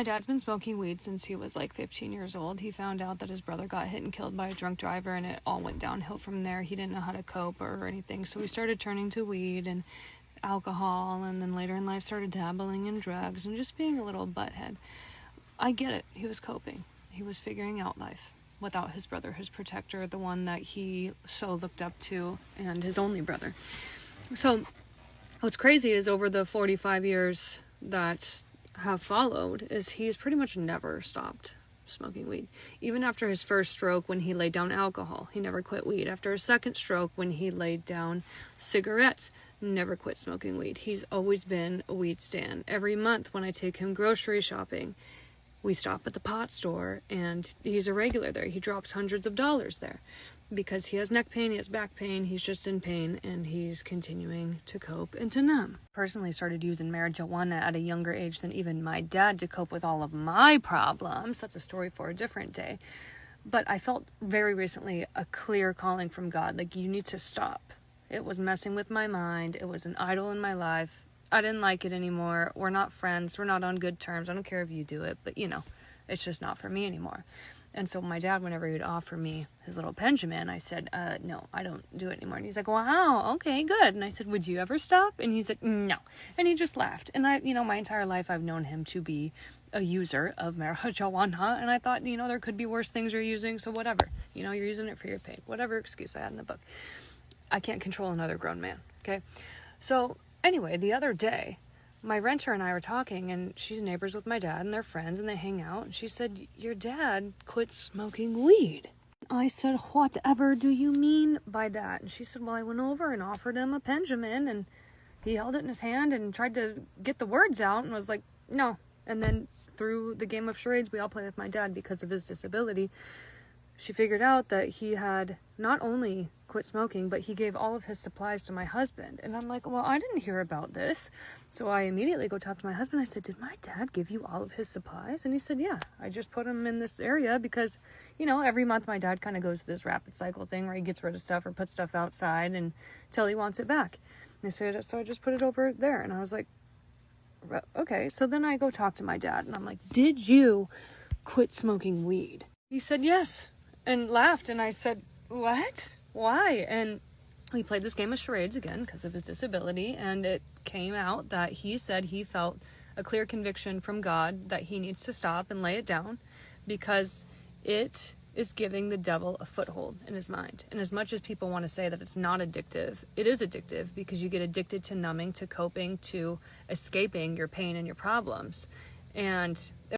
My dad's been smoking weed since he was like 15 years old. He found out that his brother got hit and killed by a drunk driver, and it all went downhill from there. He didn't know how to cope or anything, so he started turning to weed and alcohol, and then later in life started dabbling in drugs and just being a little butthead. I get it. He was coping. He was figuring out life without his brother, his protector, the one that he so looked up to, and his only brother. So what's crazy is over the 45 years that have followed is he's pretty much never stopped smoking weed. Even after his first stroke, when he laid down alcohol, he never quit weed. After his second stroke, when he laid down cigarettes, never quit smoking weed. He's always been a weed stan. Every month when I take him grocery shopping, we stop at the pot store, and he's a regular there. He drops hundreds of dollars there because he has neck pain, he has back pain, he's just in pain, and he's continuing to cope and to numb. Personally started using marijuana at a younger age than even my dad to cope with all of my problems. That's a story for a different day. But I felt very recently a clear calling from God, like, you need to stop. It was messing with my mind. It was an idol in my life. I didn't like it anymore. We're not friends. We're not on good terms. I don't care if you do it, but it's just not for me anymore. And so my dad, whenever he'd offer me his little Benjamin, I said, no, I don't do it anymore. And he's like, wow, okay, good. And I said, would you ever stop? And he's like, no. And he just laughed. And my entire life I've known him to be a user of marijuana. And I thought, there could be worse things you're using. So whatever, you're using it for your pain. Whatever excuse I had in the book. I can't control another grown man. Okay. So anyway, the other day, my renter and I were talking, and she's neighbors with my dad, and they're friends, and they hang out, and she said, your dad quit smoking weed. I said, whatever do you mean by that? And she said, well, I went over and offered him a Benjamin, and he held it in his hand and tried to get the words out and was like, no. And then through the game of charades we all play with my dad because of his disability, she figured out that he had not only quit smoking, but he gave all of his supplies to my husband. And I'm like, well, I didn't hear about this. So I immediately go talk to my husband. I said, did my dad give you all of his supplies? And he said, yeah, I just put him in this area because, every month my dad kind of goes through this rapid cycle thing where he gets rid of stuff or puts stuff outside until he wants it back. And they said, so I just put it over there. And I was like, okay. So then I go talk to my dad, and I'm like, did you quit smoking weed? He said, yes, and laughed. And I said, what? Why? And we played this game of charades again because of his disability, and it came out that he said he felt a clear conviction from God that he needs to stop and lay it down because it is giving the devil a foothold in his mind. And as much as people want to say that it's not addictive, it is addictive because you get addicted to numbing, to coping, to escaping your pain and your problems. And